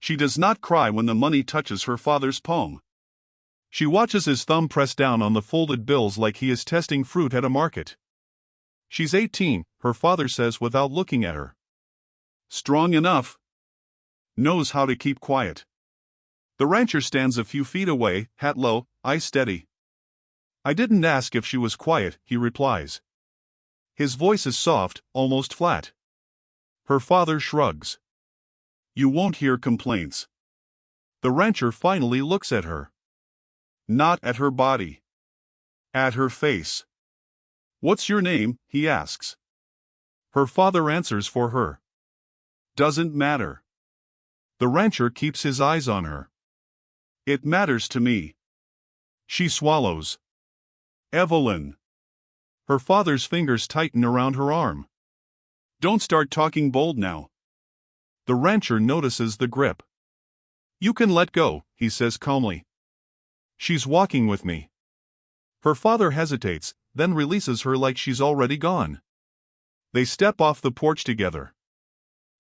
She does not cry when the money touches her father's palm. She watches his thumb press down on the folded bills like he is testing fruit at a market. She's 18, her father says without looking at her. Strong enough. Knows how to keep quiet. The rancher stands a few feet away, hat low, eyes steady. I didn't ask if she was quiet, he replies. His voice is soft, almost flat. Her father shrugs. You won't hear complaints. The rancher finally looks at her. Not at her body. At her face. What's your name? He asks. Her father answers for her. Doesn't matter. The rancher keeps his eyes on her. It matters to me. She swallows. Evelyn. Her father's fingers tighten around her arm. Don't start talking bold now. The rancher notices the grip. You can let go, he says calmly. She's walking with me. Her father hesitates, then releases her like she's already gone. They step off the porch together.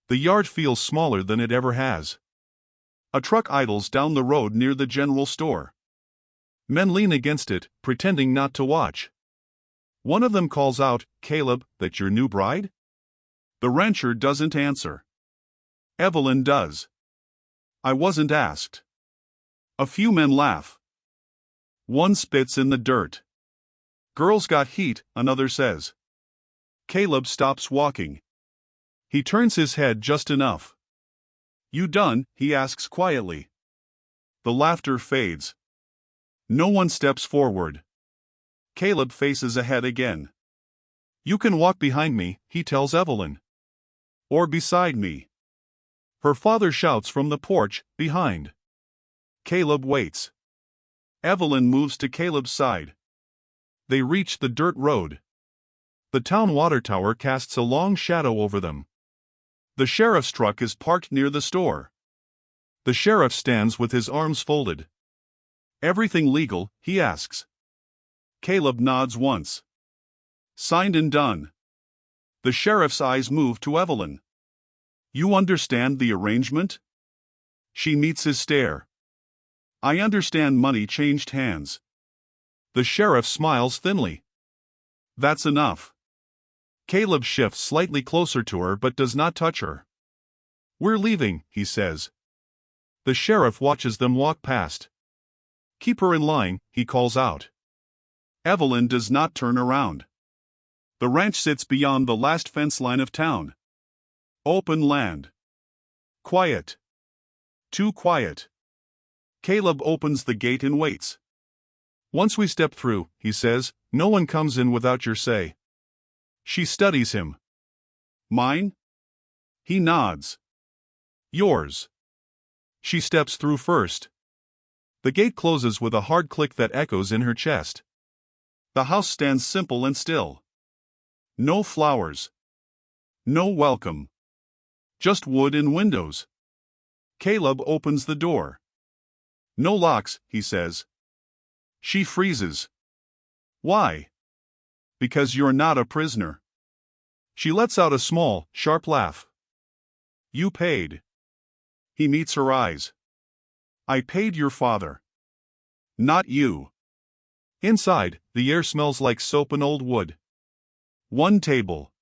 The yard feels smaller than it ever has. A truck idles down the road near the general store. Men lean against it, pretending not to watch. One of them calls out, Caleb, that your new bride? The rancher doesn't answer. Evelyn does. I wasn't asked. A few men laugh. One spits in the dirt. Girls got heat, another says. Caleb stops walking. He turns his head just enough. You done? He asks quietly. The laughter fades. No one steps forward. Caleb faces ahead again. You can walk behind me, he tells Evelyn. Or beside me. Her father shouts from the porch, behind. Caleb waits. Evelyn moves to Caleb's side. They reach the dirt road. The town water tower casts a long shadow over them. The sheriff's truck is parked near the store. The sheriff stands with his arms folded. Everything legal? He asks. Caleb nods once. Signed and done. The sheriff's eyes move to Evelyn. You understand the arrangement? She meets his stare. I understand money changed hands. The sheriff smiles thinly. That's enough. Caleb shifts slightly closer to her but does not touch her. We're leaving, he says. The sheriff watches them walk past. Keep her in line, he calls out. Evelyn does not turn around. The ranch sits beyond the last fence line of town. Open land. Quiet. Too quiet. Caleb opens the gate and waits. Once we step through, he says, no one comes in without your say. She studies him. Mine? He nods. Yours. She steps through first. The gate closes with a hard click that echoes in her chest. The house stands simple and still. No flowers. No welcome. Just wood and windows. Caleb opens the door. No locks, he says. She freezes. Why? Because you're not a prisoner. She lets out a small, sharp laugh. You paid. He meets her eyes. I paid your father. Not you. Inside, the air smells like soap and old wood. One table.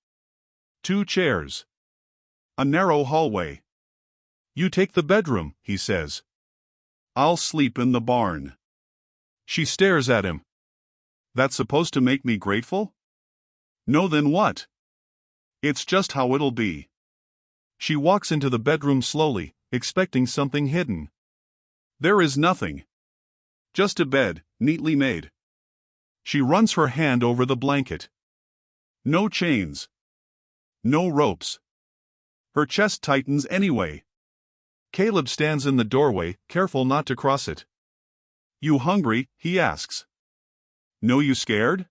2 chairs. A narrow hallway. You take the bedroom, he says. I'll sleep in the barn. She stares at him. That's supposed to make me grateful? No, then what? It's just how it'll be. She walks into the bedroom slowly, expecting something hidden. There is nothing. Just a bed, neatly made. She runs her hand over the blanket. No chains. No ropes. Her chest tightens anyway. Caleb stands in the doorway, careful not to cross it. You hungry? He asks. No, you scared?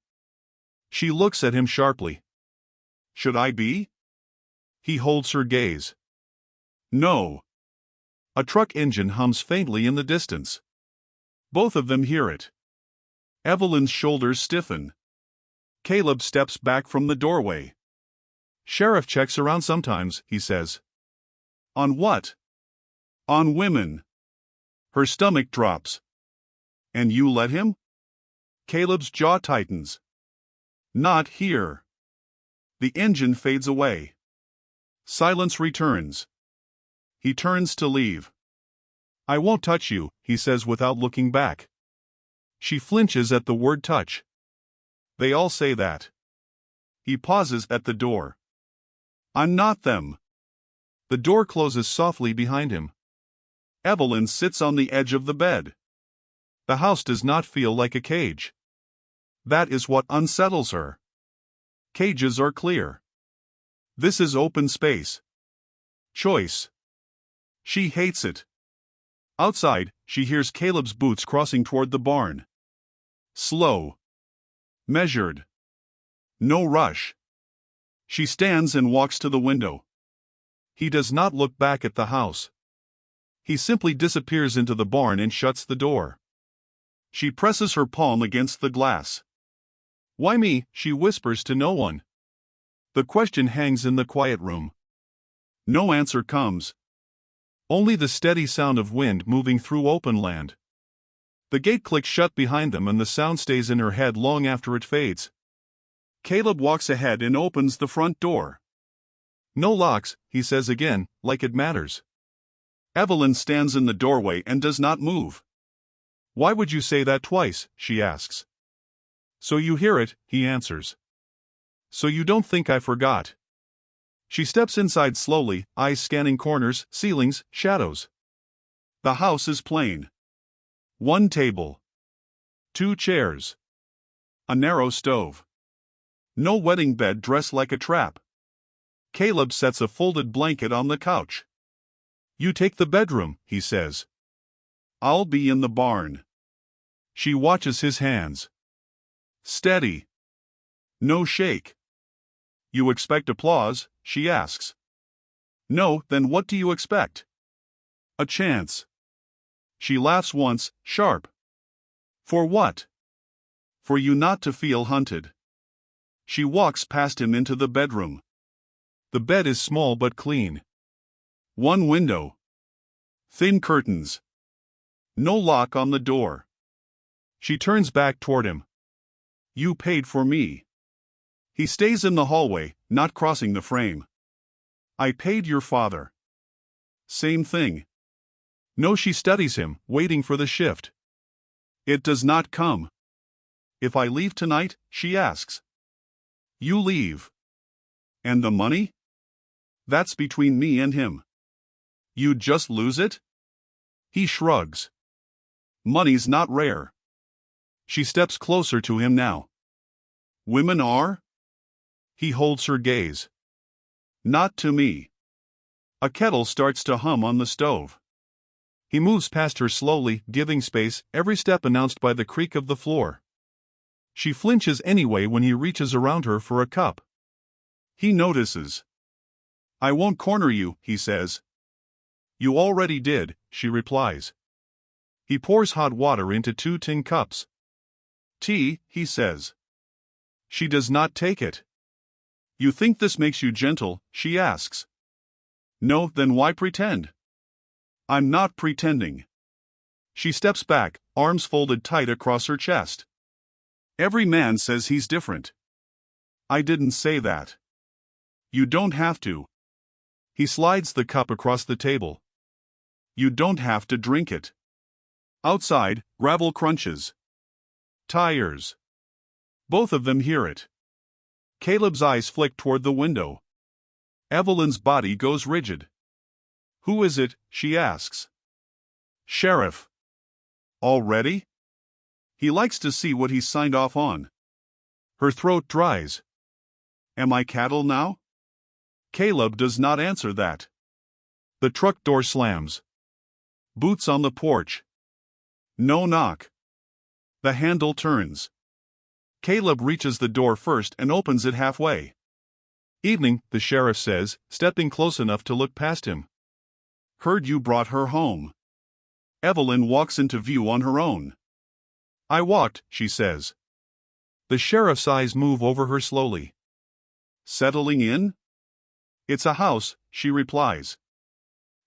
She looks at him sharply. Should I be? He holds her gaze. No. A truck engine hums faintly in the distance. Both of them hear it. Evelyn's shoulders stiffen. Caleb steps back from the doorway. Sheriff checks around sometimes, he says. On what? On women. Her stomach drops. And you let him? Caleb's jaw tightens. Not here. The engine fades away. Silence returns. He turns to leave. I won't touch you, he says without looking back. She flinches at the word touch. They all say that. He pauses at the door. I'm not them. The door closes softly behind him. Evelyn sits on the edge of the bed. The house does not feel like a cage. That is what unsettles her. Cages are clear. This is open space. Choice. She hates it. Outside, she hears Caleb's boots crossing toward the barn. Slow. Measured. No rush. She stands and walks to the window. He does not look back at the house. He simply disappears into the barn and shuts the door. She presses her palm against the glass. Why me? She whispers to no one. The question hangs in the quiet room. No answer comes. Only the steady sound of wind moving through open land. The gate clicks shut behind them and the sound stays in her head long after it fades. Caleb walks ahead and opens the front door. No locks, he says again, like it matters. Evelyn stands in the doorway and does not move. Why would you say that twice? She asks. So you hear it, he answers. So you don't think I forgot. She steps inside slowly, eyes scanning corners, ceilings, shadows. The house is plain. One table. 2 chairs. A narrow stove. No wedding bed dressed like a trap. Caleb sets a folded blanket on the couch. You take the bedroom, he says. I'll be in the barn. She watches his hands. Steady. No shake. You expect applause? She asks. No, then what do you expect? A chance. She laughs once, sharp. For what? For you not to feel hunted. She walks past him into the bedroom. The bed is small but clean. One window. Thin curtains. No lock on the door. She turns back toward him. You paid for me. He stays in the hallway, not crossing the frame. I paid your father. Same thing. No, she studies him, waiting for the shift. It does not come. If I leave tonight, she asks. You leave. And the money? That's between me and him. You'd just lose it? He shrugs. Money's not rare. She steps closer to him now. Women are? He holds her gaze. Not to me. A kettle starts to hum on the stove. He moves past her slowly, giving space, every step announced by the creak of the floor. She flinches anyway when he reaches around her for a cup. He notices. I won't corner you, he says. You already did, she replies. He pours hot water into 2 tin cups. Tea, he says. She does not take it. You think this makes you gentle? She asks. No, then why pretend? I'm not pretending. She steps back, arms folded tight across her chest. Every man says he's different. I didn't say that. You don't have to. He slides the cup across the table. You don't have to drink it. Outside, gravel crunches. Tires. Both of them hear it. Caleb's eyes flick toward the window. Evelyn's body goes rigid. Who is it? She asks. Sheriff. Already? He likes to see what he's signed off on. Her throat dries. Am I cattle now? Caleb does not answer that. The truck door slams. Boots on the porch. No knock. The handle turns. Caleb reaches the door first and opens it halfway. Evening, the sheriff says, stepping close enough to look past him. Heard you brought her home. Evelyn walks into view on her own. I walked, she says. The sheriff's eyes move over her slowly. Settling in? It's a house, she replies.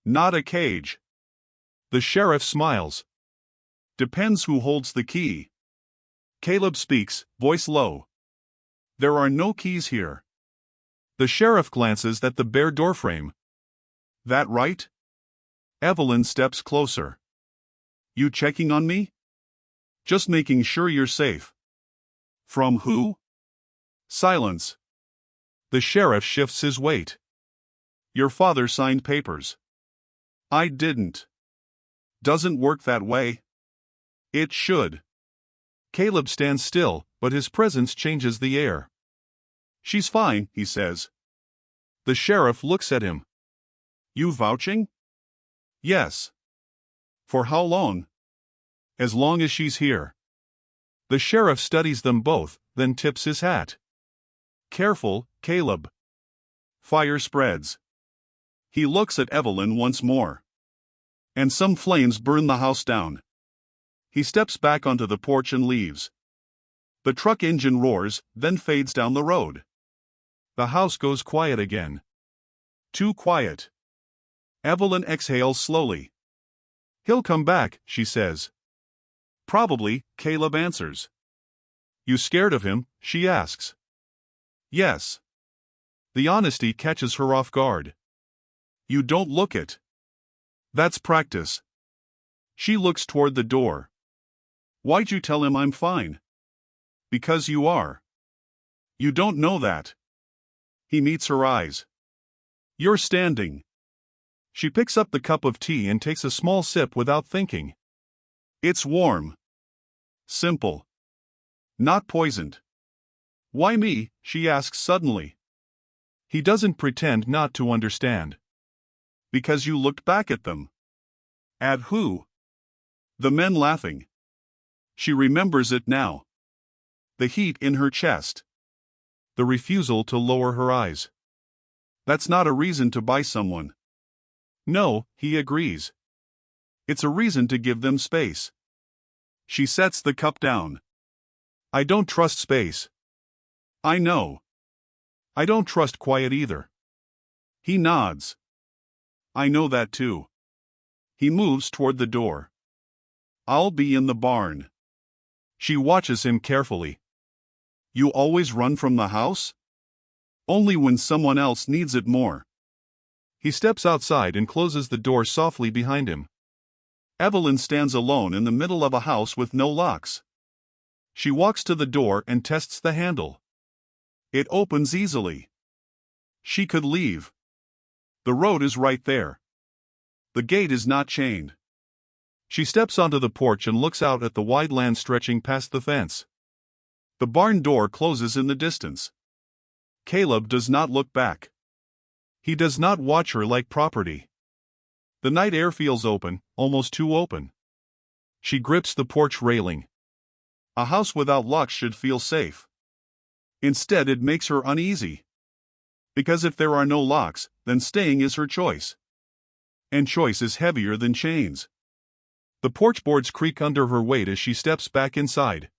Not a cage. The sheriff smiles. Depends who holds the key. Caleb speaks, voice low. There are no keys here. The sheriff glances at the bare doorframe. That right? Evelyn steps closer. You checking on me? Just making sure you're safe. From who? Silence. The sheriff shifts his weight. Your father signed papers. I didn't. Doesn't work that way. It should. Caleb stands still, but his presence changes the air. She's fine, he says. The sheriff looks at him. You vouching? Yes. For how long? As long as she's here. The sheriff studies them both, then tips his hat. Careful, Caleb. Fire spreads. He looks at Evelyn once more. And some flames burn the house down. He steps back onto the porch and leaves. The truck engine roars, then fades down the road. The house goes quiet again. Too quiet. Evelyn exhales slowly. He'll come back, she says. Probably, Caleb answers. You scared of him? She asks. Yes. The honesty catches her off guard. You don't look it. That's practice. She looks toward the door. Why'd you tell him I'm fine? Because you are. You don't know that. He meets her eyes. You're standing. She picks up the cup of tea and takes a small sip without thinking. It's warm. Simple. Not poisoned. Why me? She asks suddenly. He doesn't pretend not to understand. Because you looked back at them. At who? The men laughing. She remembers it now. The heat in her chest. The refusal to lower her eyes. That's not a reason to buy someone. No, he agrees. It's a reason to give them space. She sets the cup down. I don't trust space. I know. I don't trust quiet either. He nods. I know that too. He moves toward the door. I'll be in the barn. She watches him carefully. You always run from the house? Only when someone else needs it more. He steps outside and closes the door softly behind him. Evelyn stands alone in the middle of a house with no locks. She walks to the door and tests the handle. It opens easily. She could leave. The road is right there. The gate is not chained. She steps onto the porch and looks out at the wide land stretching past the fence. The barn door closes in the distance. Caleb does not look back. He does not watch her like property. The night air feels open, almost too open. She grips the porch railing. A house without locks should feel safe. Instead, it makes her uneasy. Because if there are no locks, then staying is her choice. And choice is heavier than chains. The porch boards creak under her weight as she steps back inside.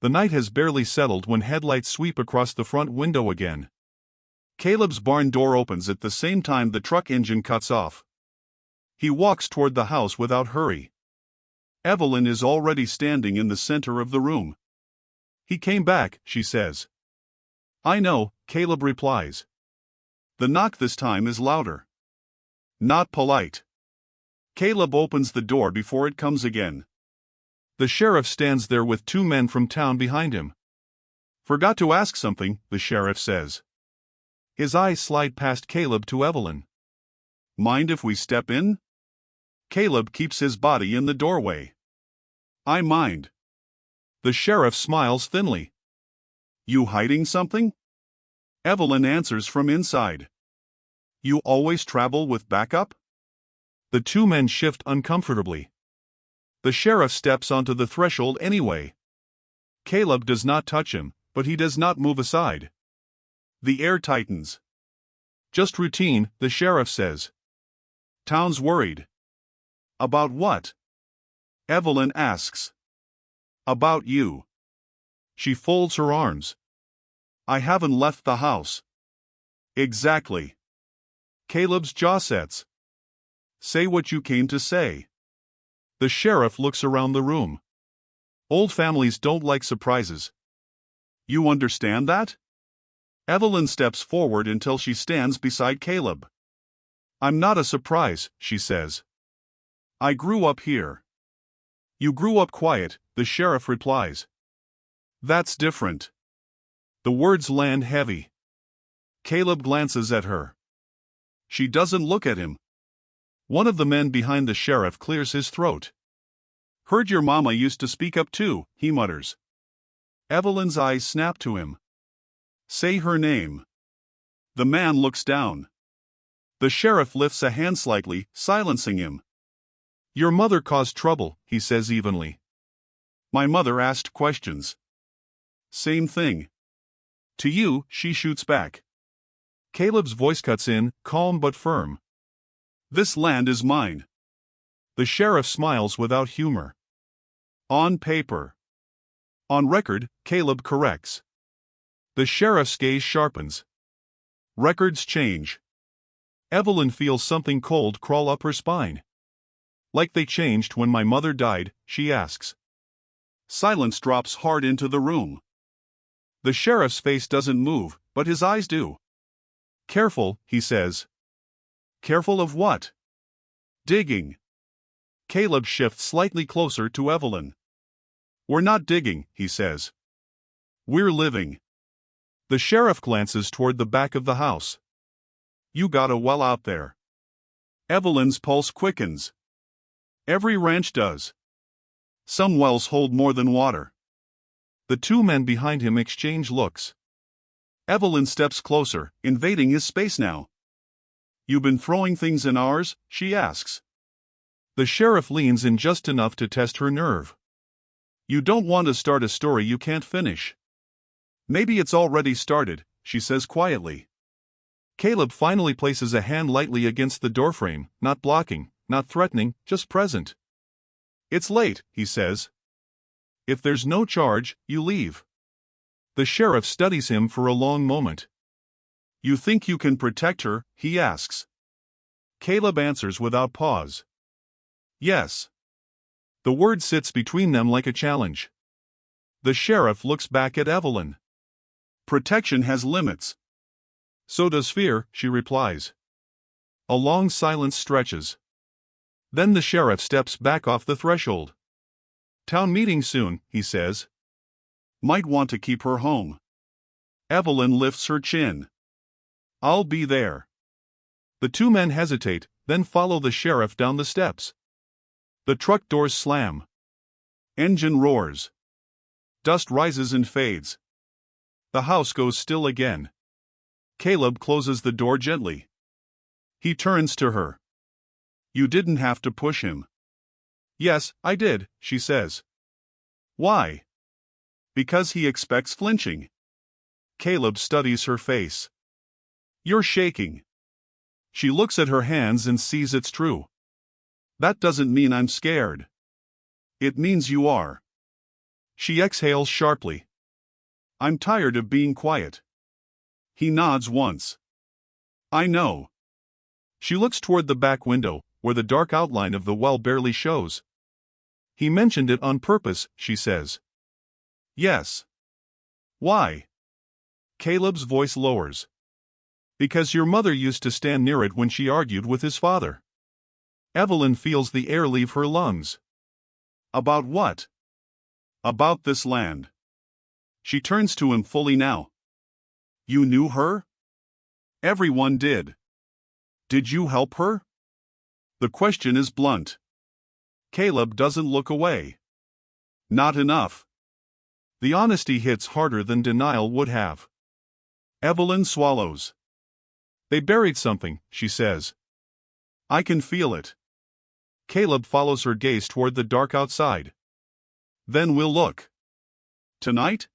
The night has barely settled when headlights sweep across the front window again. Caleb's barn door opens at the same time the truck engine cuts off. He walks toward the house without hurry. Evelyn is already standing in the center of the room. He came back, she says. I know, Caleb replies. The knock this time is louder. Not polite. Caleb opens the door before it comes again. The sheriff stands there with two men from town behind him. Forgot to ask something, the sheriff says. His eyes slide past Caleb to Evelyn. Mind if we step in? Caleb keeps his body in the doorway. I mind. The sheriff smiles thinly. You hiding something? Evelyn answers from inside. You always travel with backup? The two men shift uncomfortably. The sheriff steps onto the threshold anyway. Caleb does not touch him, but he does not move aside. The air tightens. Just routine, the sheriff says. Town's worried. About what? Evelyn asks. About you. She folds her arms. I haven't left the house. Exactly. Caleb's jaw sets. Say what you came to say. The sheriff looks around the room. Old families don't like surprises. You understand that? Evelyn steps forward until she stands beside Caleb. I'm not a surprise, she says. I grew up here. You grew up quiet, the sheriff replies. That's different. The words land heavy. Caleb glances at her. She doesn't look at him. One of the men behind the sheriff clears his throat. Heard your mama used to speak up too, he mutters. Evelyn's eyes snap to him. Say her name. The man looks down. The sheriff lifts a hand slightly, silencing him. Your mother caused trouble, he says evenly. My mother asked questions. Same thing. To you, she shoots back. Caleb's voice cuts in, calm but firm. This land is mine. The sheriff smiles without humor. On paper. On record, Caleb corrects. The sheriff's gaze sharpens. Records change. Evelyn feels something cold crawl up her spine. Like they changed when my mother died, she asks. Silence drops hard into the room. The sheriff's face doesn't move, but his eyes do. Careful, he says. Careful of what? Digging. Caleb shifts slightly closer to Evelyn. We're not digging, he says. We're living. The sheriff glances toward the back of the house. You got a well out there. Evelyn's pulse quickens. Every ranch does. Some wells hold more than water. The two men behind him exchange looks. Evelyn steps closer, invading his space now. You been throwing things in ours? She asks. The sheriff leans in just enough to test her nerve. You don't want to start a story you can't finish. Maybe it's already started, she says quietly. Caleb finally places a hand lightly against the doorframe, not blocking, not threatening, just present. It's late, he says. If there's no charge, you leave. The sheriff studies him for a long moment. You think you can protect her? He asks. Caleb answers without pause. Yes. The word sits between them like a challenge. The sheriff looks back at Evelyn. Protection has limits. So does fear, she replies. A long silence stretches. Then the sheriff steps back off the threshold. Town meeting soon, he says. Might want to keep her home. Evelyn lifts her chin. I'll be there. The two men hesitate, then follow the sheriff down the steps. The truck doors slam. Engine roars. Dust rises and fades. The house goes still again. Caleb closes the door gently. He turns to her. You didn't have to push him. Yes, I did, she says. Why? Because he expects flinching. Caleb studies her face. You're shaking. She looks at her hands and sees it's true. That doesn't mean I'm scared. It means you are. She exhales sharply. I'm tired of being quiet. He nods once. I know. She looks toward the back window, where the dark outline of the well barely shows. He mentioned it on purpose, she says. Yes. Why? Caleb's voice lowers. Because your mother used to stand near it when she argued with his father. Evelyn feels the air leave her lungs. About what? About this land. She turns to him fully now. You knew her? Everyone did. Did you help her? The question is blunt. Caleb doesn't look away. Not enough. The honesty hits harder than denial would have. Evelyn swallows. They buried something, she says. I can feel it. Caleb follows her gaze toward the dark outside. Then we'll look. Tonight?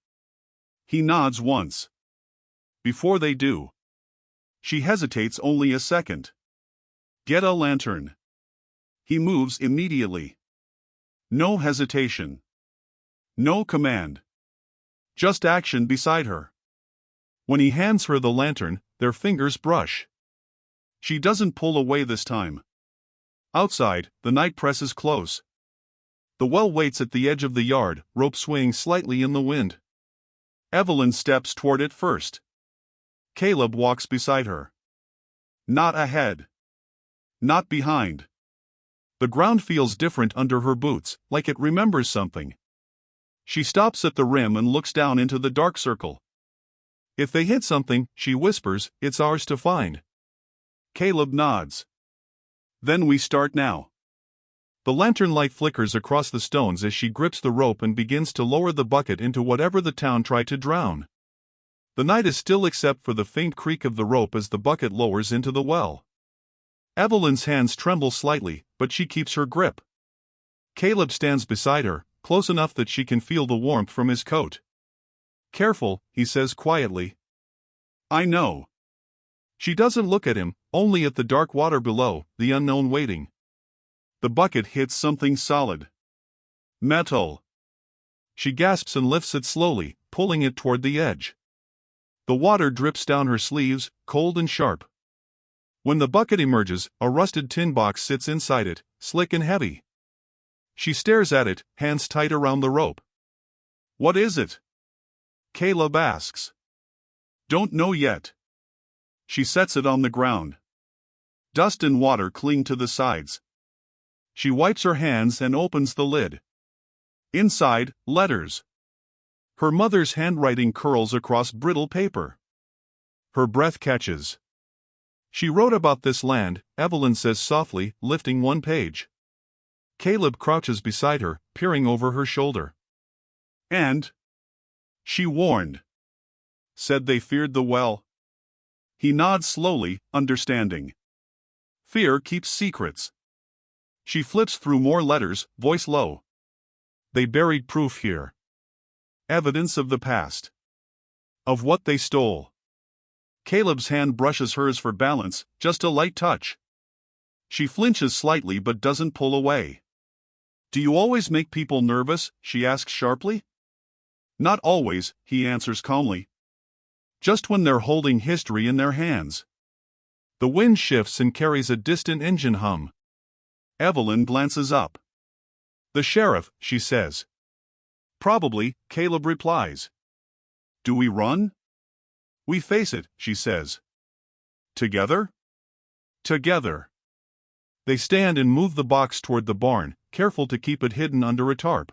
He nods once. Before they do. She hesitates only a second. Get a lantern. He moves immediately. No hesitation. No command. Just action beside her. When he hands her the lantern, their fingers brush. She doesn't pull away this time. Outside, the night presses close. The well waits at the edge of the yard, rope swaying slightly in the wind. Evelyn steps toward it first. Caleb walks beside her. Not ahead. Not behind. The ground feels different under her boots, like it remembers something. She stops at the rim and looks down into the dark circle. If they hit something, she whispers, it's ours to find. Caleb nods. Then we start now. The lantern light flickers across the stones as she grips the rope and begins to lower the bucket into whatever the town tried to drown. The night is still except for the faint creak of the rope as the bucket lowers into the well. Evelyn's hands tremble slightly, but she keeps her grip. Caleb stands beside her, close enough that she can feel the warmth from his coat. Careful, he says quietly. I know. She doesn't look at him, only at the dark water below, the unknown waiting. The bucket hits something solid. Metal. She gasps and lifts it slowly, pulling it toward the edge. The water drips down her sleeves, cold and sharp. When the bucket emerges, a rusted tin box sits inside it, slick and heavy. She stares at it, hands tight around the rope. What is it? Caleb asks. Don't know yet. She sets it on the ground. Dust and water cling to the sides. She wipes her hands and opens the lid. Inside, letters. Her mother's handwriting curls across brittle paper. Her breath catches. She wrote about this land, Evelyn says softly, lifting one page. Caleb crouches beside her, peering over her shoulder. And? She warned. Said they feared the well. He nods slowly, understanding. Fear keeps secrets. She flips through more letters, voice low. They buried proof here. Evidence of the past. Of what they stole. Caleb's hand brushes hers for balance, just a light touch. She flinches slightly but doesn't pull away. Do you always make people nervous? She asks sharply. Not always, he answers calmly. Just when they're holding history in their hands. The wind shifts and carries a distant engine hum. Evelyn glances up. The sheriff, she says. Probably, Caleb replies. Do we run? We face it, she says. Together? Together. They stand and move the box toward the barn, careful to keep it hidden under a tarp.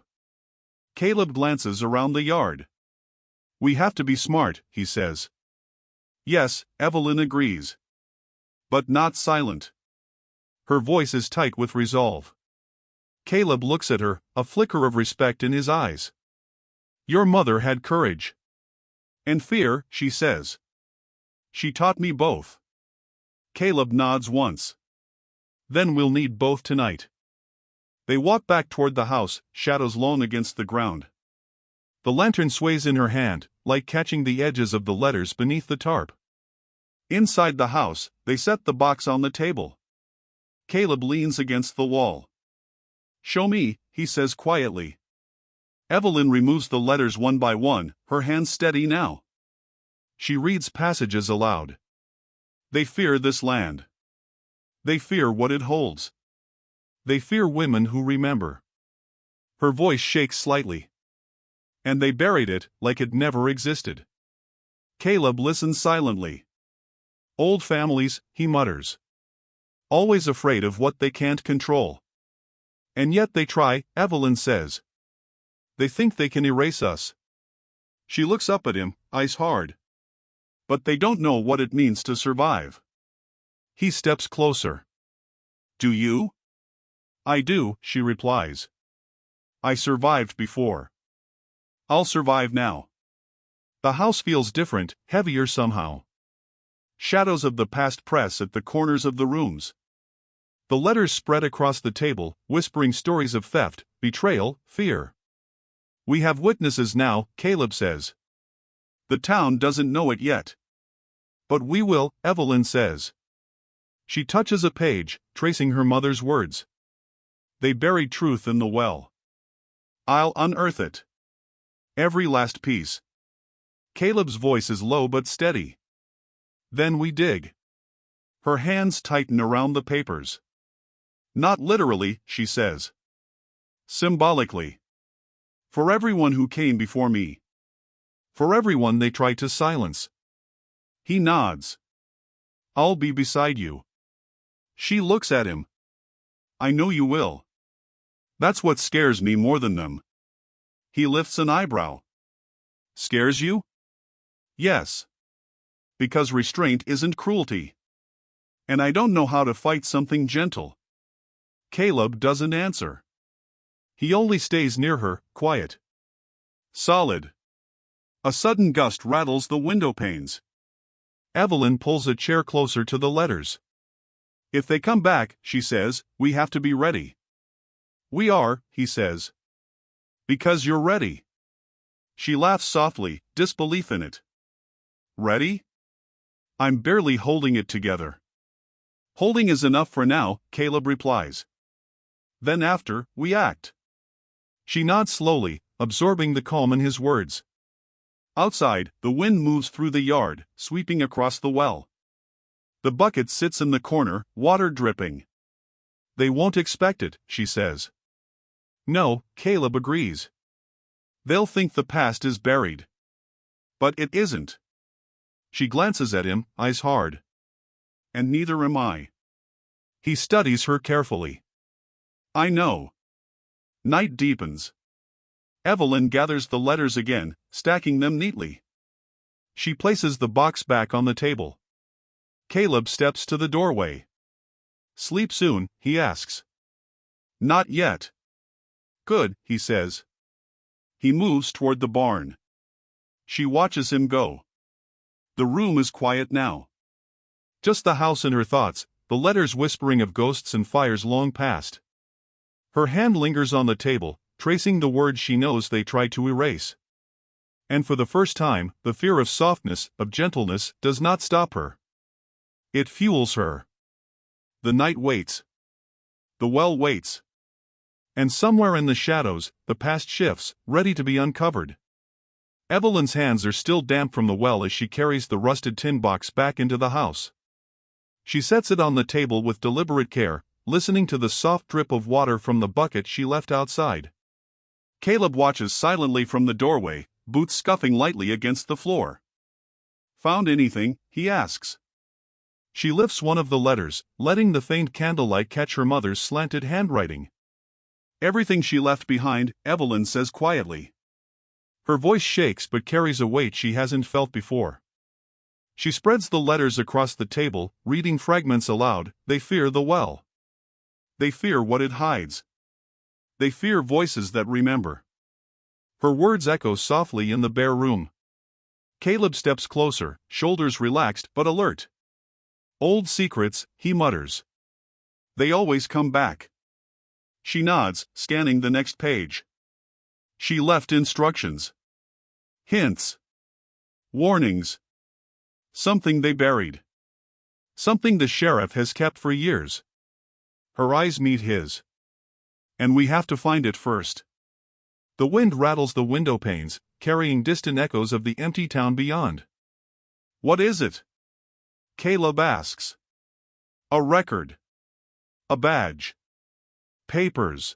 Caleb glances around the yard. We have to be smart, he says. Yes, Evelyn agrees. But not silent. Her voice is tight with resolve. Caleb looks at her, a flicker of respect in his eyes. Your mother had courage. And fear, she says. She taught me both. Caleb nods once. Then we'll need both tonight. They walk back toward the house, shadows long against the ground. The lantern sways in her hand, like catching the edges of the letters beneath the tarp. Inside the house, they set the box on the table. Caleb leans against the wall. Show me, he says quietly. Evelyn removes the letters one by one, her hands steady now. She reads passages aloud. They fear this land. They fear what it holds. They fear women who remember. Her voice shakes slightly. And they buried it, like it never existed. Caleb listens silently. Old families, he mutters. Always afraid of what they can't control. And yet they try, Evelyn says. They think they can erase us. She looks up at him, eyes hard. But they don't know what it means to survive. He steps closer. Do you? I do, she replies. I survived before. I'll survive now. The house feels different, heavier somehow. Shadows of the past press at the corners of the rooms. The letters spread across the table, whispering stories of theft, betrayal, fear. We have witnesses now, Caleb says. The town doesn't know it yet. But we will, Evelyn says. She touches a page, tracing her mother's words. They buried truth in the well. I'll unearth it. Every last piece. Caleb's voice is low but steady. Then we dig. Her hands tighten around the papers. Not literally, she says. Symbolically. For everyone who came before me. For everyone they tried to silence. He nods. I'll be beside you. She looks at him. I know you will. That's what scares me more than them. He lifts an eyebrow. Scares you? Yes. Because restraint isn't cruelty. And I don't know how to fight something gentle. Caleb doesn't answer. He only stays near her, quiet. Solid. A sudden gust rattles the window panes. Evelyn pulls a chair closer to the letters. If they come back, she says, we have to be ready. We are, he says. Because you're ready. She laughs softly, disbelief in it. Ready? I'm barely holding it together. Holding is enough for now, Caleb replies. Then after, we act. She nods slowly, absorbing the calm in his words. Outside, the wind moves through the yard, sweeping across the well. The bucket sits in the corner, water dripping. They won't expect it, she says. No, Caleb agrees. They'll think the past is buried. But it isn't. She glances at him, eyes hard. And neither am I. He studies her carefully. I know. Night deepens. Evelyn gathers the letters again, stacking them neatly. She places the box back on the table. Caleb steps to the doorway. Sleep soon, he asks. Not yet. Good, he says. He moves toward the barn. She watches him go. The room is quiet now. Just the house and her thoughts, the letters whispering of ghosts and fires long past. Her hand lingers on the table, tracing the words she knows they try to erase. And for the first time, the fear of softness, of gentleness, does not stop her. It fuels her. The night waits. The well waits. And somewhere in the shadows, the past shifts, ready to be uncovered. Evelyn's hands are still damp from the well as she carries the rusted tin box back into the house. She sets it on the table with deliberate care, listening to the soft drip of water from the bucket she left outside. Caleb watches silently from the doorway, boots scuffing lightly against the floor. Found anything? He asks. She lifts one of the letters, letting the faint candlelight catch her mother's slanted handwriting. Everything she left behind, Evelyn says quietly. Her voice shakes but carries a weight she hasn't felt before. She spreads the letters across the table, reading fragments aloud. They fear the well. They fear what it hides. They fear voices that remember. Her words echo softly in the bare room. Caleb steps closer, shoulders relaxed but alert. Old secrets, he mutters. They always come back. She nods, scanning the next page. She left instructions. Hints. Warnings. Something they buried. Something the sheriff has kept for years. Her eyes meet his. And we have to find it first. The wind rattles the window panes, carrying distant echoes of the empty town beyond. What is it? Caleb asks. A record. A badge. Papers.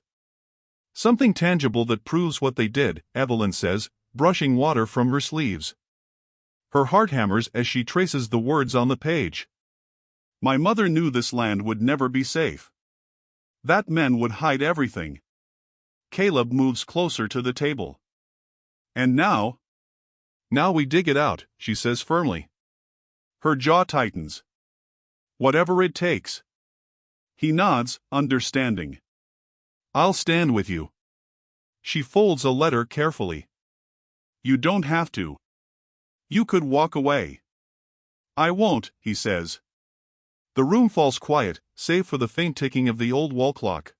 Something tangible that proves what they did, Evelyn says, brushing water from her sleeves. Her heart hammers as she traces the words on the page. My mother knew this land would never be safe. That men would hide everything. Caleb moves closer to the table. And now? Now we dig it out, she says firmly. Her jaw tightens. Whatever it takes. He nods, understanding. I'll stand with you. She folds a letter carefully. You don't have to. You could walk away. I won't, he says. The room falls quiet, save for the faint ticking of the old wall clock.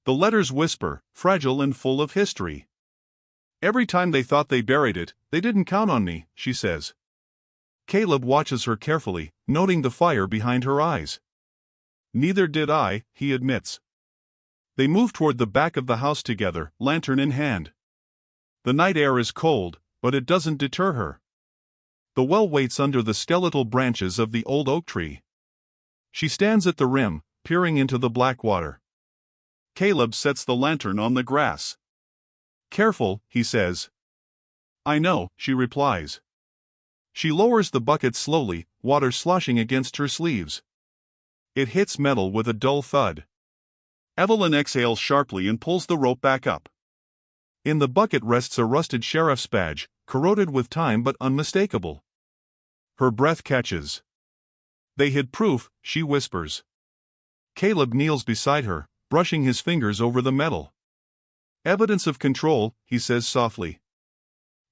The letters whisper, fragile and full of history. Every time they thought they buried it, they didn't count on me, she says. Caleb watches her carefully, noting the fire behind her eyes. Neither did I, he admits. They move toward the back of the house together, lantern in hand. The night air is cold, but it doesn't deter her. The well waits under the skeletal branches of the old oak tree. She stands at the rim, peering into the black water. Caleb sets the lantern on the grass. Careful, he says. I know, she replies. She lowers the bucket slowly, water sloshing against her sleeves. It hits metal with a dull thud. Evelyn exhales sharply and pulls the rope back up. In the bucket rests a rusted sheriff's badge, corroded with time but unmistakable. Her breath catches. They hid proof, she whispers. Caleb kneels beside her, brushing his fingers over the metal. Evidence of control, he says softly.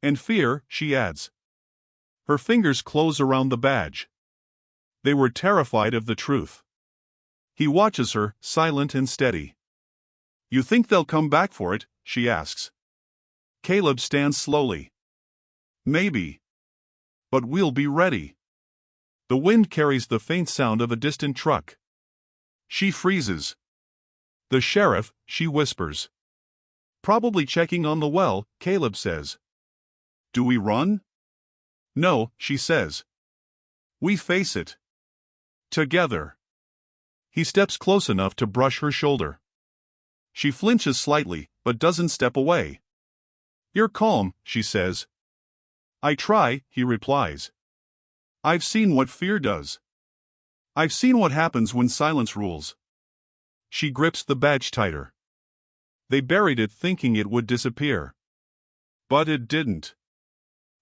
And fear, she adds. Her fingers close around the badge. They were terrified of the truth. He watches her, silent and steady. You think they'll come back for it? She asks. Caleb stands slowly. Maybe. But we'll be ready. The wind carries the faint sound of a distant truck. She freezes. The sheriff, she whispers. Probably checking on the well, Caleb says. Do we run? No, she says. We face it. Together. He steps close enough to brush her shoulder. She flinches slightly, but doesn't step away. You're calm, she says. I try, he replies. I've seen what fear does. I've seen what happens when silence rules. She grips the badge tighter. They buried it thinking it would disappear. But it didn't.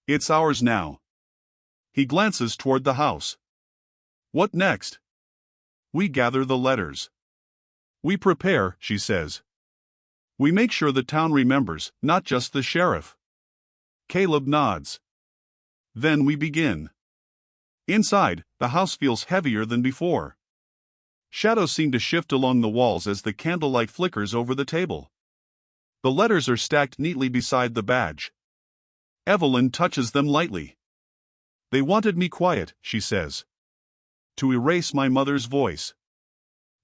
It's ours now. He glances toward the house. What next? We gather the letters. We prepare, she says. We make sure the town remembers, not just the sheriff. Caleb nods. Then we begin. Inside, the house feels heavier than before. Shadows seem to shift along the walls as the candlelight flickers over the table. The letters are stacked neatly beside the badge. Evelyn touches them lightly. They wanted me quiet, she says. To erase my mother's voice.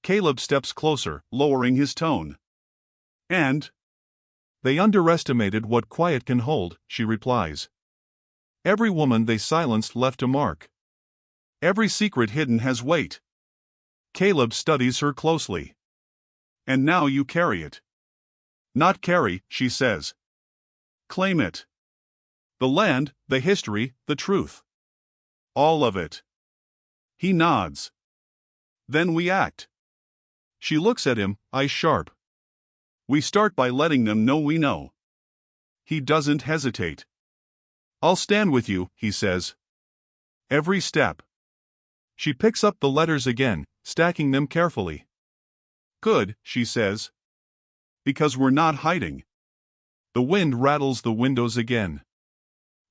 Caleb steps closer, lowering his tone. And? They underestimated what quiet can hold, she replies. Every woman they silenced left a mark. Every secret hidden has weight. Caleb studies her closely. And now you carry it. Not carry, she says. Claim it. The land, the history, the truth. All of it. He nods. Then we act. She looks at him, eyes sharp. We start by letting them know we know. He doesn't hesitate. I'll stand with you, he says. Every step. She picks up the letters again, stacking them carefully. Good, she says. Because we're not hiding. The wind rattles the windows again.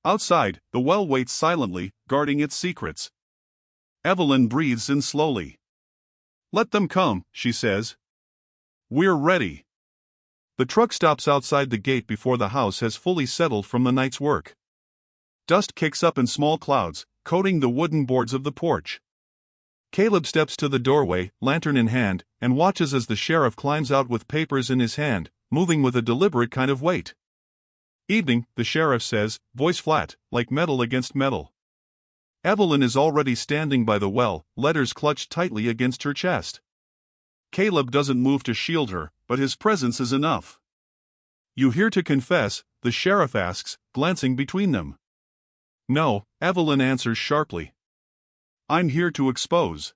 Outside, the well waits silently, guarding its secrets. Evelyn breathes in slowly. Let them come, she says. We're ready. The truck stops outside the gate before the house has fully settled from the night's work. Dust kicks up in small clouds, coating the wooden boards of the porch. Caleb steps to the doorway, lantern in hand, and watches as the sheriff climbs out with papers in his hand, moving with a deliberate kind of weight. Evening, the sheriff says, voice flat, like metal against metal. Evelyn is already standing by the well, letters clutched tightly against her chest. Caleb doesn't move to shield her, but his presence is enough. You here to confess? The sheriff asks, glancing between them. No, Evelyn answers sharply. I'm here to expose.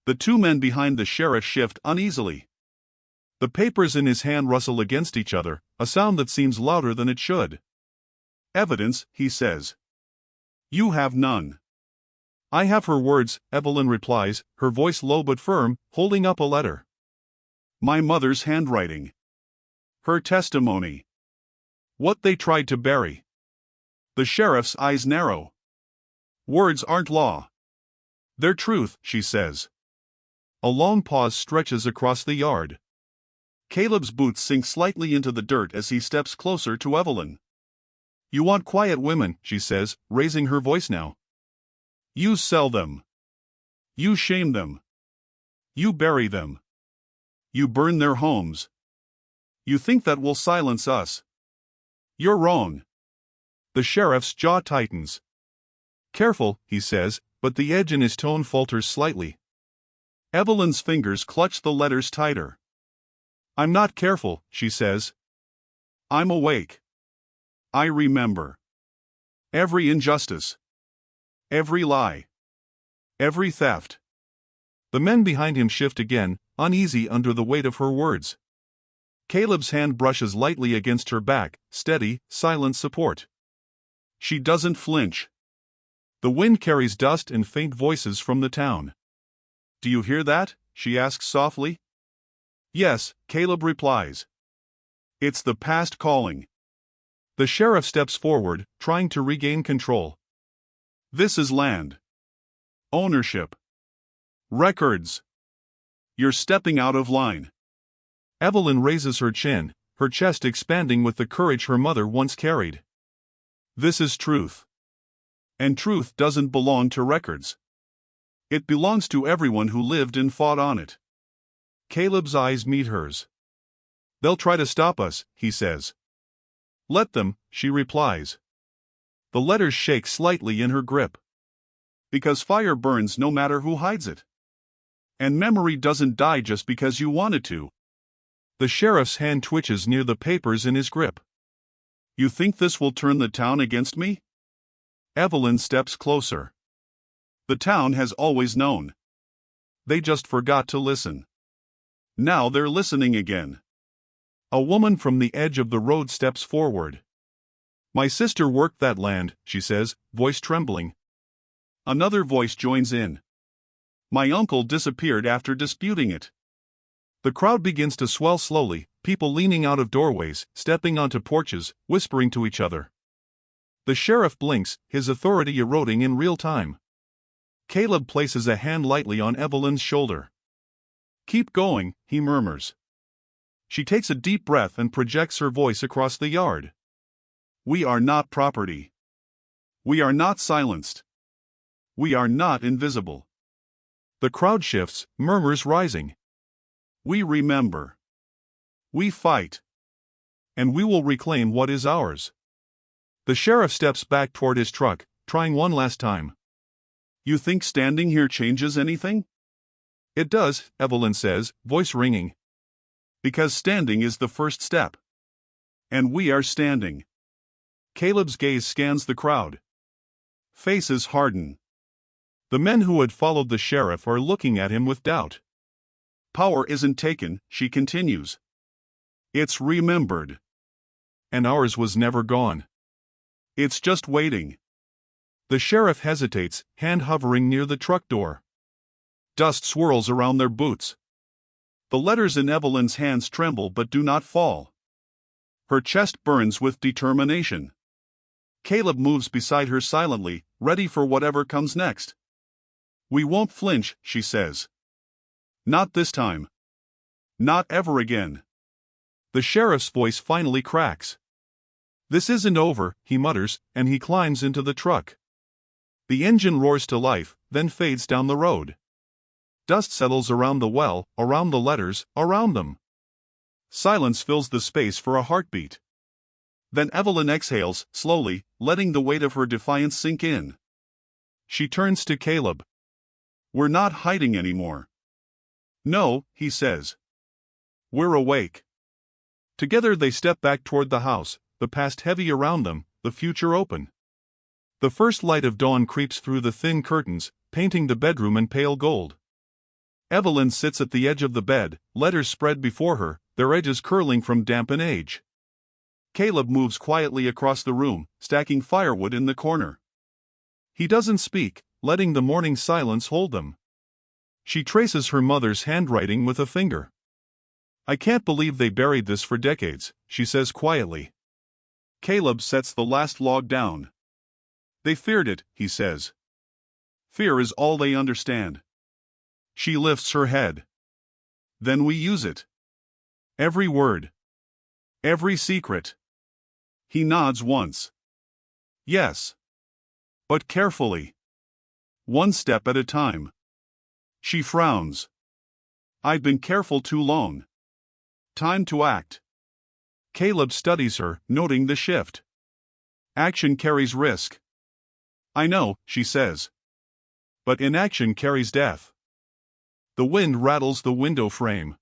The two men behind the sheriff shift uneasily. The papers in his hand rustle against each other, a sound that seems louder than it should. Evidence, he says. You have none. I have her words, Evelyn replies, her voice low but firm, holding up a letter. My mother's handwriting. Her testimony. What they tried to bury. The sheriff's eyes narrow. Words aren't law. They're truth, she says. A long pause stretches across the yard. Caleb's boots sink slightly into the dirt as he steps closer to Evelyn. You want quiet women, she says, raising her voice now. You sell them. You shame them. You bury them. You burn their homes. You think that will silence us. You're wrong. The sheriff's jaw tightens. Careful, he says, but the edge in his tone falters slightly. Evelyn's fingers clutch the letters tighter. I'm not careful, she says. I'm awake. I remember. Every injustice. Every lie. Every theft. The men behind him shift again, uneasy under the weight of her words. Caleb's hand brushes lightly against her back, steady, silent support. She doesn't flinch. The wind carries dust and faint voices from the town. Do you hear that? She asks softly. Yes, Caleb replies. It's the past calling. The sheriff steps forward, trying to regain control. This is land. Ownership. Records. You're stepping out of line. Evelyn raises her chin, her chest expanding with the courage her mother once carried. This is truth. And truth doesn't belong to records. It belongs to everyone who lived and fought on it. Caleb's eyes meet hers. They'll try to stop us, he says. Let them, she replies. The letters shake slightly in her grip. Because fire burns no matter who hides it. And memory doesn't die just because you want it to. The sheriff's hand twitches near the papers in his grip. You think this will turn the town against me? Evelyn steps closer. The town has always known. They just forgot to listen. Now they're listening again. A woman from the edge of the road steps forward. My sister worked that land, she says, voice trembling. Another voice joins in. My uncle disappeared after disputing it. The crowd begins to swell slowly, people leaning out of doorways, stepping onto porches, whispering to each other. The sheriff blinks, his authority eroding in real time. Caleb places a hand lightly on Evelyn's shoulder. Keep going, he murmurs. She takes a deep breath and projects her voice across the yard. We are not property. We are not silenced. We are not invisible. The crowd shifts, murmurs rising. We remember. We fight. And we will reclaim what is ours. The sheriff steps back toward his truck, trying one last time. You think standing here changes anything? It does, Evelyn says, voice ringing. Because standing is the first step. And we are standing. Caleb's gaze scans the crowd. Faces harden. The men who had followed the sheriff are looking at him with doubt. Power isn't taken, she continues. It's remembered. And ours was never gone. It's just waiting. The sheriff hesitates, hand hovering near the truck door. Dust swirls around their boots. The letters in Evelyn's hands tremble but do not fall. Her chest burns with determination. Caleb moves beside her silently, ready for whatever comes next. We won't flinch, she says. Not this time. Not ever again. The sheriff's voice finally cracks. This isn't over, he mutters, and he climbs into the truck. The engine roars to life, then fades down the road. Dust settles around the well, around the letters, around them. Silence fills the space for a heartbeat. Then Evelyn exhales, slowly, letting the weight of her defiance sink in. She turns to Caleb. We're not hiding anymore. No, he says. We're awake. Together they step back toward the house, the past heavy around them, the future open. The first light of dawn creeps through the thin curtains, painting the bedroom in pale gold. Evelyn sits at the edge of the bed, letters spread before her, their edges curling from damp and age. Caleb moves quietly across the room, stacking firewood in the corner. He doesn't speak, letting the morning silence hold them. She traces her mother's handwriting with a finger. I can't believe they buried this for decades, she says quietly. Caleb sets the last log down. They feared it, he says. Fear is all they understand. She lifts her head. Then we use it. Every word. Every secret. He nods once. Yes. But carefully. One step at a time. She frowns. I've been careful too long. Time to act. Caleb studies her, noting the shift. Action carries risk. I know, she says. But inaction carries death. The wind rattles the window frame.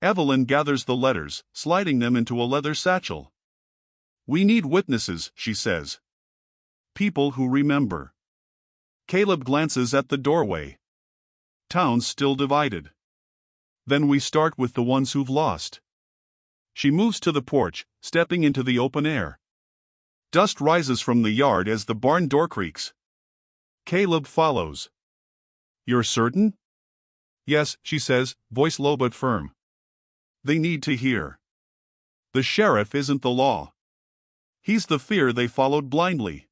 Evelyn gathers the letters, sliding them into a leather satchel. We need witnesses, she says. People who remember. Caleb glances at the doorway. Town's still divided. Then we start with the ones who've lost. She moves to the porch, stepping into the open air. Dust rises from the yard as the barn door creaks. Caleb follows. You're certain? Yes, she says, voice low but firm. They need to hear. The sheriff isn't the law. He's the fear they followed blindly.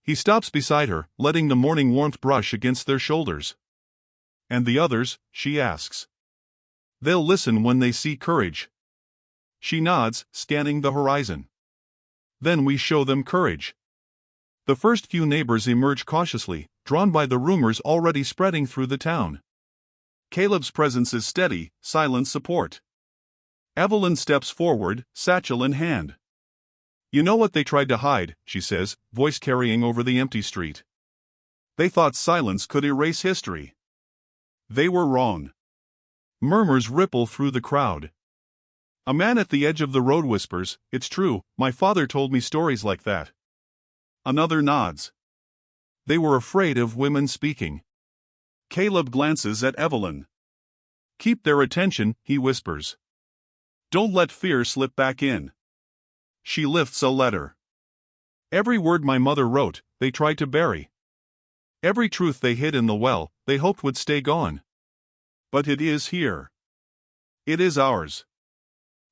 He stops beside her, letting the morning warmth brush against their shoulders. And the others, she asks. They'll listen when they see courage. She nods, scanning the horizon. Then we show them courage. The first few neighbors emerge cautiously, drawn by the rumors already spreading through the town. Caleb's presence is steady, silent support. Evelyn steps forward, satchel in hand. You know what they tried to hide, she says, voice carrying over the empty street. They thought silence could erase history. They were wrong. Murmurs ripple through the crowd. A man at the edge of the road whispers, It's true, my father told me stories like that. Another nods. They were afraid of women speaking. Caleb glances at Evelyn. Keep their attention, he whispers. Don't let fear slip back in. She lifts a letter. Every word my mother wrote, they tried to bury. Every truth they hid in the well, they hoped would stay gone. But it is here. It is ours.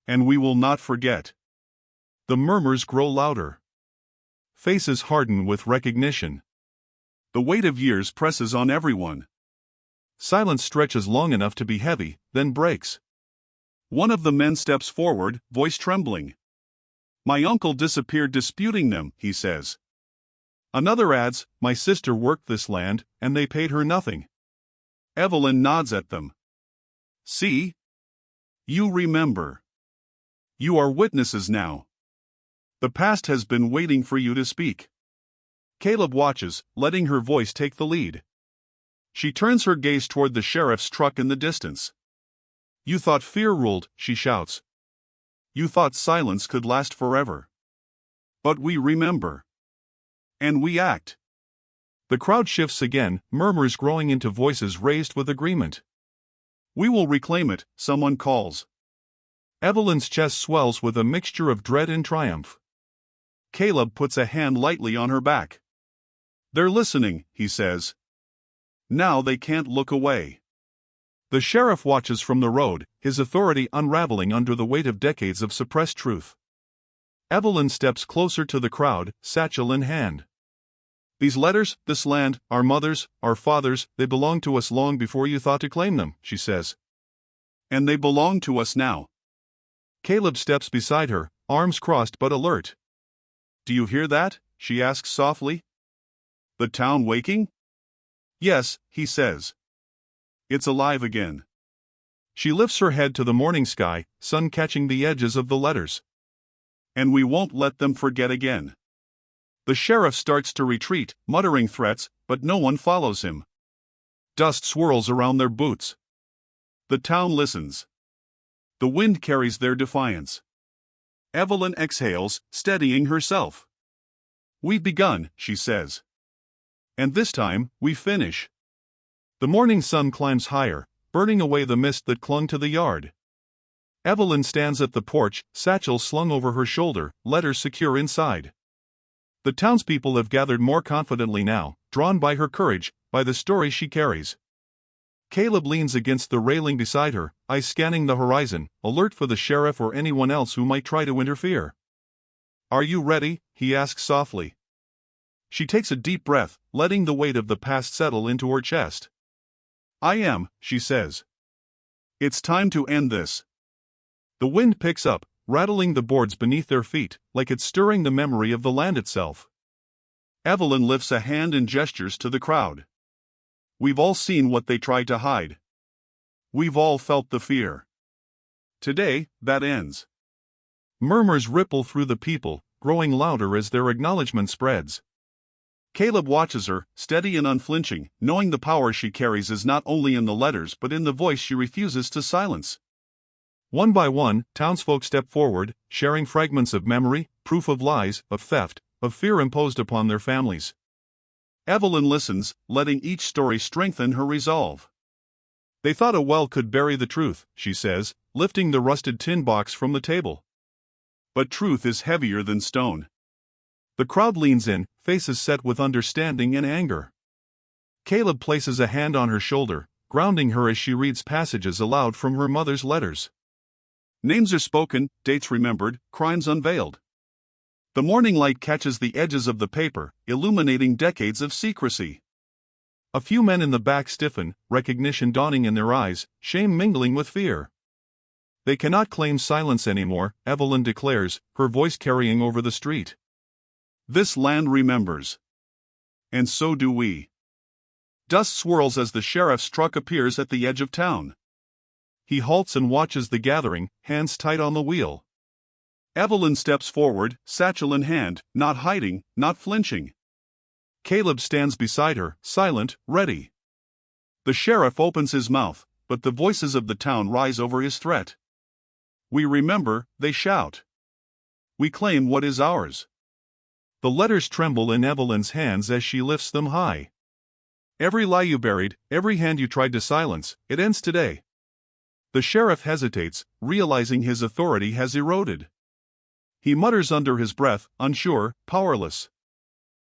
And we will not forget. The murmurs grow louder. Faces harden with recognition. The weight of years presses on everyone. Silence stretches long enough to be heavy, then breaks. One of the men steps forward, voice trembling. My uncle disappeared disputing them, he says. Another adds, My sister worked this land, and they paid her nothing. Evelyn nods at them. See? You remember. You are witnesses now. The past has been waiting for you to speak. Caleb watches, letting her voice take the lead. She turns her gaze toward the sheriff's truck in the distance. You thought fear ruled, she shouts. You thought silence could last forever. But we remember. And we act. The crowd shifts again, murmurs growing into voices raised with agreement. We will reclaim it, someone calls. Evelyn's chest swells with a mixture of dread and triumph. Caleb puts a hand lightly on her back. They're listening, he says. Now they can't look away. The sheriff watches from the road, his authority unraveling under the weight of decades of suppressed truth. Evelyn steps closer to the crowd, satchel in hand. These letters, this land, our mothers, our fathers, they belonged to us long before you thought to claim them, she says. And they belong to us now. Caleb steps beside her, arms crossed but alert. Do you hear that? She asks softly. The town waking? Yes, he says. It's alive again. She lifts her head to the morning sky, sun catching the edges of the letters. And we won't let them forget again. The sheriff starts to retreat, muttering threats, but no one follows him. Dust swirls around their boots. The town listens. The wind carries their defiance. Evelyn exhales, steadying herself. We've begun, she says. And this time, we finish. The morning sun climbs higher, burning away the mist that clung to the yard. Evelyn stands at the porch, satchel slung over her shoulder, letters secure inside. The townspeople have gathered more confidently now, drawn by her courage, by the story she carries. Caleb leans against the railing beside her, eyes scanning the horizon, alert for the sheriff or anyone else who might try to interfere. Are you ready? He asks softly. She takes a deep breath, letting the weight of the past settle into her chest. I am, she says. It's time to end this. The wind picks up, rattling the boards beneath their feet, like it's stirring the memory of the land itself. Evelyn lifts a hand and gestures to the crowd. We've all seen what they tried to hide. We've all felt the fear. Today, that ends. Murmurs ripple through the people, growing louder as their acknowledgement spreads. Caleb watches her, steady and unflinching, knowing the power she carries is not only in the letters but in the voice she refuses to silence. One by one, townsfolk step forward, sharing fragments of memory, proof of lies, of theft, of fear imposed upon their families. Evelyn listens, letting each story strengthen her resolve. They thought a well could bury the truth, she says, lifting the rusted tin box from the table. But truth is heavier than stone. The crowd leans in, faces set with understanding and anger. Caleb places a hand on her shoulder, grounding her as she reads passages aloud from her mother's letters. Names are spoken, dates remembered, crimes unveiled. The morning light catches the edges of the paper, illuminating decades of secrecy. A few men in the back stiffen, recognition dawning in their eyes, shame mingling with fear. They cannot claim silence anymore, Evelyn declares, her voice carrying over the street. This land remembers. And so do we. Dust swirls as the sheriff's truck appears at the edge of town. He halts and watches the gathering, hands tight on the wheel. Evelyn steps forward, satchel in hand, not hiding, not flinching. Caleb stands beside her, silent, ready. The sheriff opens his mouth, but the voices of the town rise over his threat. We remember, they shout. We claim what is ours. The letters tremble in Evelyn's hands as she lifts them high. Every lie you buried, every hand you tried to silence, it ends today. The sheriff hesitates, realizing his authority has eroded. He mutters under his breath, unsure, powerless.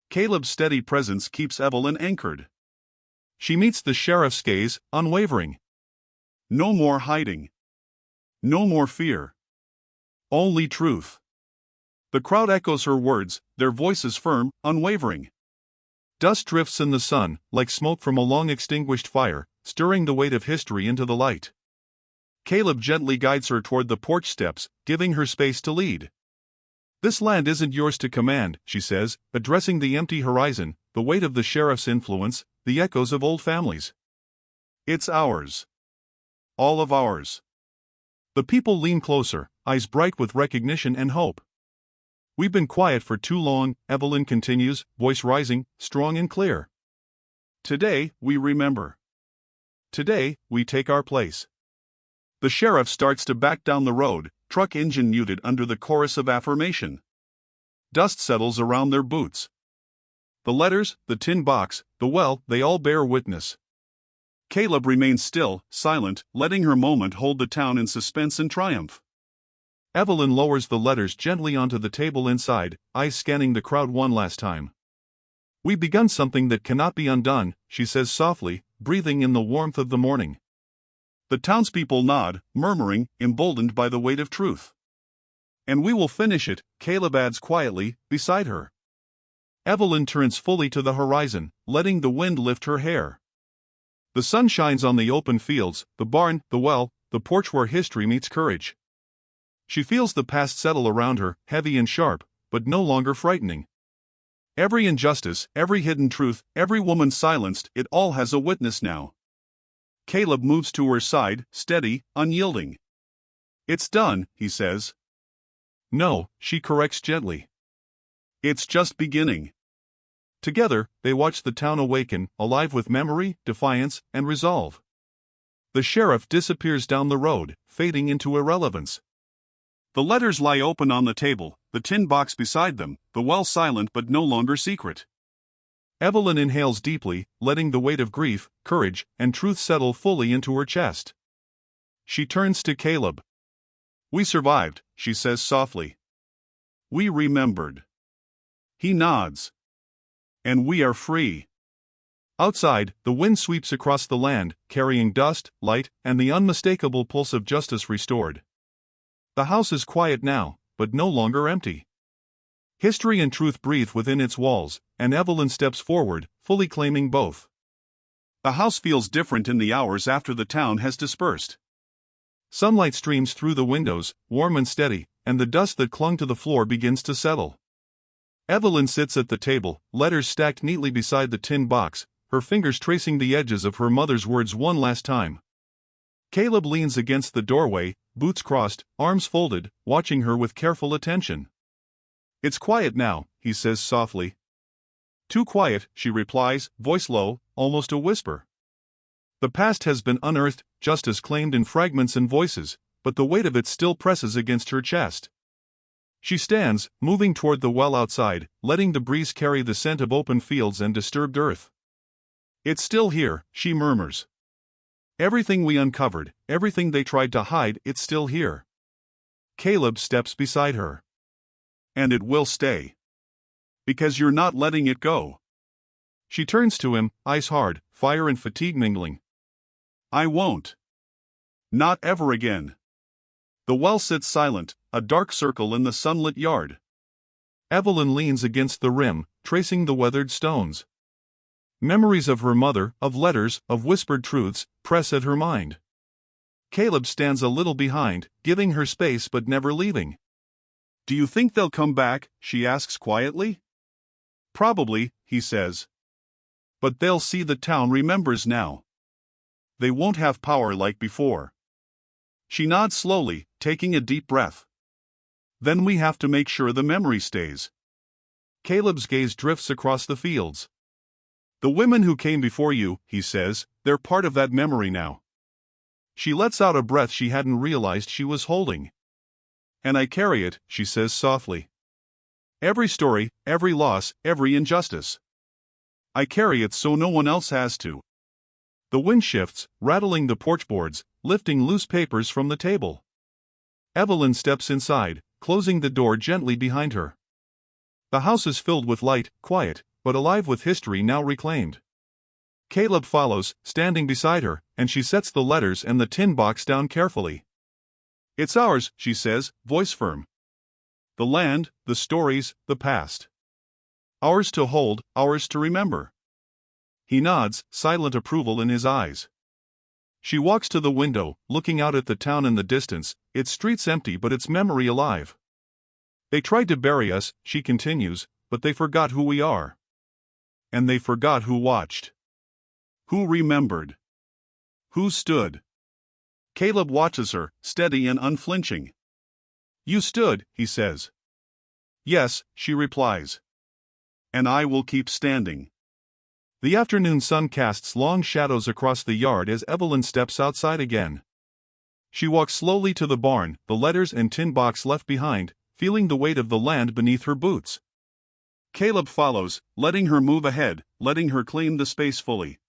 Caleb's steady presence keeps Evelyn anchored. She meets the sheriff's gaze, unwavering. No more hiding. No more fear. Only truth. The crowd echoes her words, their voices firm, unwavering. Dust drifts in the sun, like smoke from a long-extinguished fire, stirring the weight of history into the light. Caleb gently guides her toward the porch steps, giving her space to lead. This land isn't yours to command, she says, addressing the empty horizon, the weight of the sheriff's influence, the echoes of old families. It's ours. All of ours. The people lean closer, eyes bright with recognition and hope. We've been quiet for too long, Evelyn continues, voice rising, strong and clear. Today, we remember. Today, we take our place. The sheriff starts to back down the road, truck engine muted under the chorus of affirmation. Dust settles around their boots. The letters, the tin box, the well, they all bear witness. Caleb remains still, silent, letting her moment hold the town in suspense and triumph. Evelyn lowers the letters gently onto the table inside, eyes scanning the crowd one last time. We've begun something that cannot be undone, she says softly, breathing in the warmth of the morning. The townspeople nod, murmuring, emboldened by the weight of truth. And we will finish it, Caleb adds quietly, beside her. Evelyn turns fully to the horizon, letting the wind lift her hair. The sun shines on the open fields, the barn, the well, the porch where history meets courage. She feels the past settle around her, heavy and sharp, but no longer frightening. Every injustice, every hidden truth, every woman silenced, it all has a witness now. Caleb moves to her side, steady, unyielding. It's done, he says. No, she corrects gently. It's just beginning. Together, they watch the town awaken, alive with memory, defiance, and resolve. The sheriff disappears down the road, fading into irrelevance. The letters lie open on the table, the tin box beside them, the well silent but no longer secret. Evelyn inhales deeply, letting the weight of grief, courage, and truth settle fully into her chest. She turns to Caleb. We survived, she says softly. We remembered. He nods. And we are free. Outside, the wind sweeps across the land, carrying dust, light, and the unmistakable pulse of justice restored. The house is quiet now, but no longer empty. History and truth breathe within its walls, and Evelyn steps forward, fully claiming both. The house feels different in the hours after the town has dispersed. Sunlight streams through the windows, warm and steady, and the dust that clung to the floor begins to settle. Evelyn sits at the table, letters stacked neatly beside the tin box, her fingers tracing the edges of her mother's words one last time. Caleb leans against the doorway, boots crossed, arms folded, watching her with careful attention. It's quiet now, he says softly. Too quiet, she replies, voice low, almost a whisper. The past has been unearthed, justice claimed in fragments and voices, but the weight of it still presses against her chest. She stands, moving toward the well outside, letting the breeze carry the scent of open fields and disturbed earth. It's still here, she murmurs. Everything we uncovered, everything they tried to hide, it's still here. Caleb steps beside her. And it will stay. Because you're not letting it go. She turns to him, eyes hard, fire and fatigue mingling. I won't. Not ever again. The well sits silent, a dark circle in the sunlit yard. Evelyn leans against the rim, tracing the weathered stones. Memories of her mother, of letters, of whispered truths, press at her mind. Caleb stands a little behind, giving her space but never leaving. Do you think they'll come back? She asks quietly. Probably, he says. But they'll see the town remembers now. They won't have power like before. She nods slowly, taking a deep breath. Then we have to make sure the memory stays. Caleb's gaze drifts across the fields. The women who came before you, he says, they're part of that memory now. She lets out a breath she hadn't realized she was holding. And I carry it, she says softly. Every story, every loss, every injustice. I carry it so no one else has to. The wind shifts, rattling the porch boards, lifting loose papers from the table. Evelyn steps inside, closing the door gently behind her. The house is filled with light, quiet, but alive with history now reclaimed. Caleb follows, standing beside her, and she sets the letters and the tin box down carefully. It's ours, she says, voice firm. The land, the stories, the past. Ours to hold, ours to remember. He nods, silent approval in his eyes. She walks to the window, looking out at the town in the distance, its streets empty but its memory alive. They tried to bury us, she continues, but they forgot who we are. And they forgot who watched. Who remembered. Who stood. Caleb watches her, steady and unflinching. You stood, he says. Yes, she replies. And I will keep standing. The afternoon sun casts long shadows across the yard as Evelyn steps outside again. She walks slowly to the barn, the letters and tin box left behind, feeling the weight of the land beneath her boots. Caleb follows, letting her move ahead, letting her claim the space fully.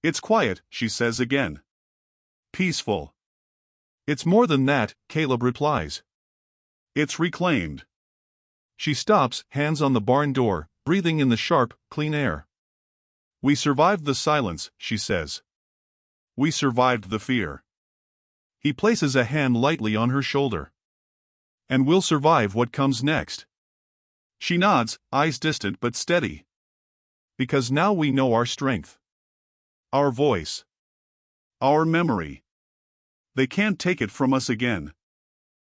It's quiet, she says again. Peaceful. It's more than that, Caleb replies. It's reclaimed. She stops, hands on the barn door, breathing in the sharp, clean air. We survived the silence, she says. We survived the fear. He places a hand lightly on her shoulder. And we'll survive what comes next. She nods, eyes distant but steady. Because now we know our strength. Our voice. Our memory. They can't take it from us again.